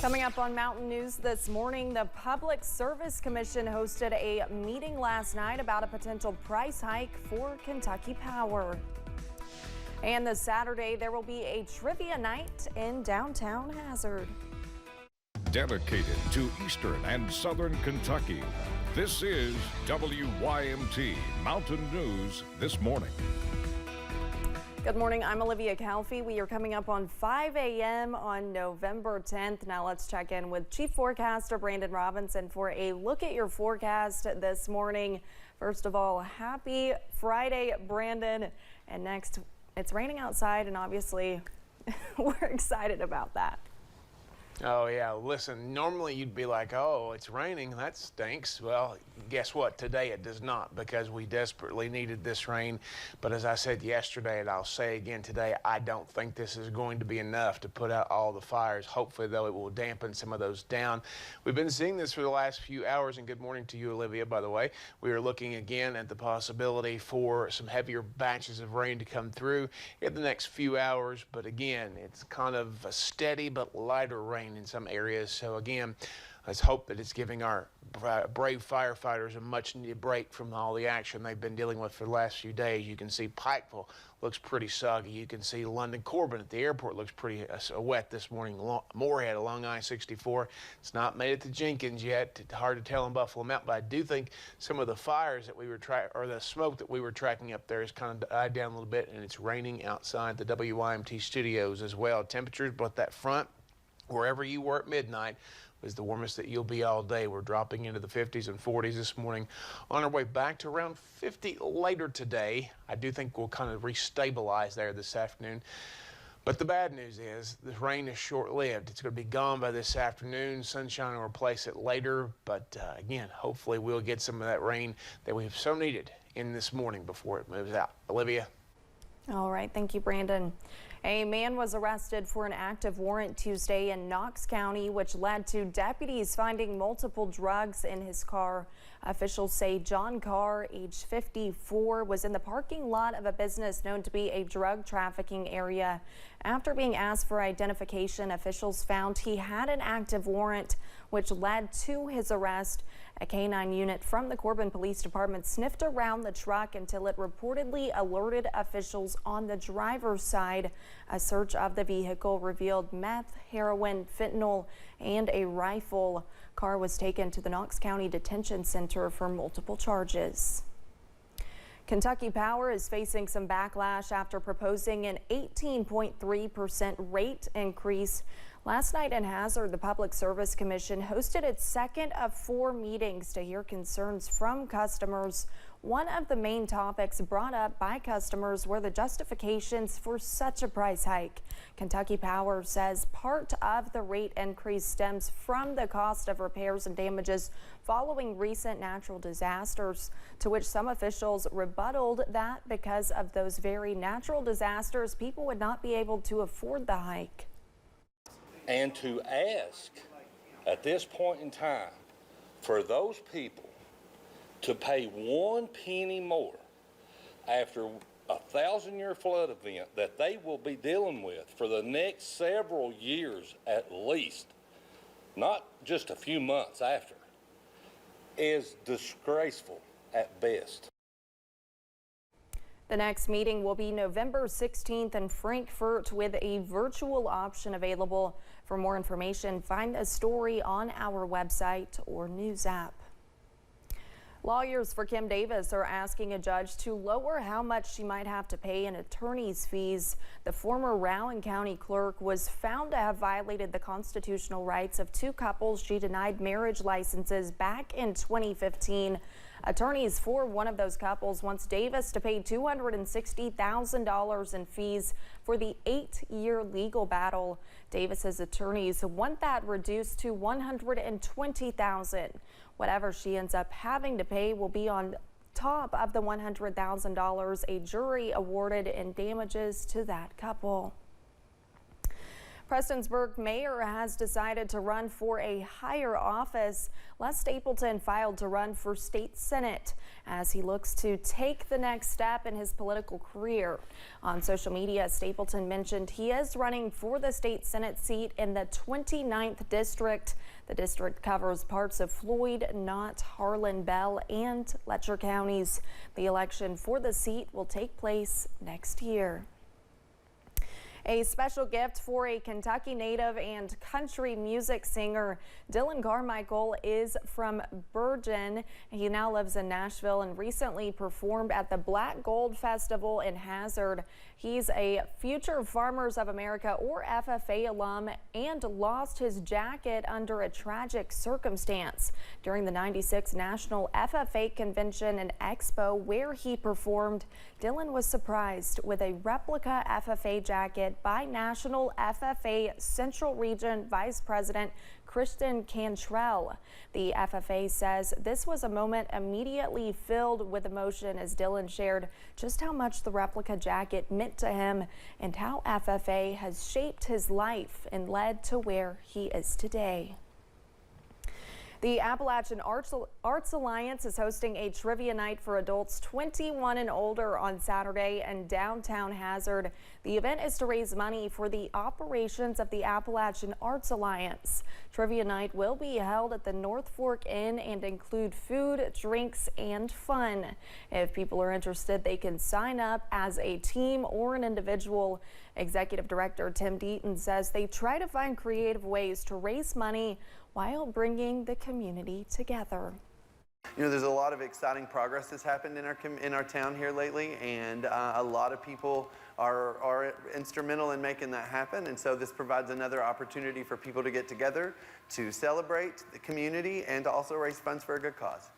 Coming up on Mountain News this morning, the Public Service Commission hosted a meeting last night about a potential price hike for Kentucky Power. And this Saturday, there will be a trivia night in downtown Hazard. Dedicated to Eastern and Southern Kentucky, this is WYMT Mountain News this morning. Good morning, I'm Olivia Calfee. We are coming up on 5 a.m. on November 10th. Now let's check in with Chief Forecaster Brandon Robinson for a look at your forecast this morning. First of all, happy Friday, Brandon. And next, it's raining outside, and obviously we're excited about that. Oh, yeah. Listen, normally you'd be like, oh, it's raining. That stinks. Well, guess what? Today it does not, because we desperately needed this rain. But as I said yesterday, and I'll say again today, I don't think this is going to be enough to put out all the fires. Hopefully, though, it will dampen some of those down. We've been seeing this for the last few hours, and good morning to you, Olivia, by the way. We are looking again at the possibility for some heavier batches of rain to come through in the next few hours. But again, it's kind of a steady but lighter rain in some areas. So again, let's hope that it's giving our brave firefighters a much needed break from all the action they've been dealing with for the last few days. You can see Pikeville looks pretty soggy. You can see London Corbin at the airport looks pretty wet this morning. Moorhead along I-64. It's not made it to Jenkins yet. It's hard to tell in Buffalo Mountain, but I do think some of the fires that we were the smoke that we were tracking up there has kind of died down a little bit, and it's raining outside the WYMT studios as well. Temperatures, but that front, wherever you were at midnight, was the warmest that you'll be all day. We're dropping into the 50s and 40s this morning, on our way back to around 50 later today. I do think we'll kind of restabilize there this afternoon. But the bad news is the rain is short-lived. It's going to be gone by this afternoon. Sunshine will replace it later. But again, hopefully we'll get some of that rain that we've so needed in this morning before it moves out. Olivia? All right, thank you, Brandon. A man was arrested for an active warrant Tuesday in Knox County, which led to deputies finding multiple drugs in his car. Officials say John Carr, age 54, was in the parking lot of a business known to be a drug trafficking area. After being asked for identification, officials found he had an active warrant, which led to his arrest. A K-9 unit from the Corbin Police Department sniffed around the truck until it reportedly alerted officials on the driver's side. A search of the vehicle revealed meth, heroin, fentanyl, and a rifle. Carr was taken to the Knox County Detention Center for multiple charges. Kentucky Power is facing some backlash after proposing an 18.3% rate increase. Last night in Hazard, the Public Service Commission hosted its second of 4 meetings to hear concerns from customers. One of the main topics brought up by customers were the justifications for such a price hike. Kentucky Power says part of the rate increase stems from the cost of repairs and damages following recent natural disasters, to which some officials rebutted that because of those very natural disasters, people would not be able to afford the hike. And to ask at this point in time for those people to pay 1 penny more after a 1,000-year flood event that they will be dealing with for the next several years at least, not just a few months after, is disgraceful at best. The next meeting will be November 16th in Frankfort with a virtual option available. For more information, find a story on our website or news app. Lawyers for Kim Davis are asking a judge to lower how much she might have to pay in attorney's fees. The former Rowan County clerk was found to have violated the constitutional rights of 2 couples she denied marriage licenses back in 2015. Attorneys for one of those couples wants Davis to pay $260,000 in fees for the 8-year legal battle. Davis's attorneys want that reduced to $120,000. Whatever she ends up having to pay will be on top of the $100,000 a jury awarded in damages to that couple. Prestonsburg mayor has decided to run for a higher office. Les Stapleton filed to run for state senate as he looks to take the next step in his political career. On social media, Stapleton mentioned he is running for the state senate seat in the 29th district. The district covers parts of Floyd, Knott, Harlan, Bell, and Letcher counties. The election for the seat will take place next year. A special gift for a Kentucky native and country music singer. Dylan Carmichael is from Bergen. He now lives in Nashville and recently performed at the Black Gold Festival in Hazard. He's a Future Farmers of America or FFA alum and lost his jacket under a tragic circumstance during the '96 National FFA Convention and Expo where he performed. Dylan was surprised with a replica FFA jacket by National FFA Central Region Vice President Kristen Cantrell. The FFA says this was a moment immediately filled with emotion as Dylan shared just how much the replica jacket meant to him and how FFA has shaped his life and led to where he is today. The Appalachian Arts Alliance is hosting a trivia night for adults 21 and older on Saturday in downtown Hazard. The event is to raise money for the operations of the Appalachian Arts Alliance. Trivia night will be held at the North Fork Inn and include food, drinks, and fun. If people are interested, they can sign up as a team or an individual. Executive Director Tim Deaton says they try to find creative ways to raise money while bringing the community together. You know, there's a lot of exciting progress that's happened in our town here lately, and a lot of people are instrumental in making that happen. And so this provides another opportunity for people to get together, to celebrate the community, and to also raise funds for a good cause.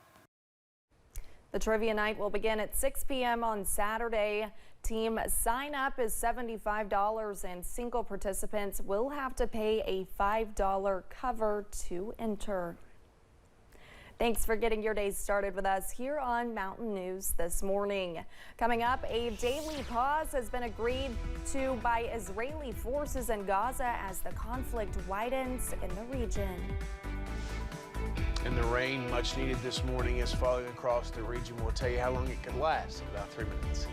The trivia night will begin at 6 p.m. on Saturday. Team sign up is $75 and single participants will have to pay a $5 cover to enter. Thanks for getting your day started with us here on Mountain News this morning. Coming up, a daily pause has been agreed to by Israeli forces in Gaza as the conflict widens in the region. And the rain, much needed this morning, is falling across the region. We'll tell you how long it could last in about 3 minutes.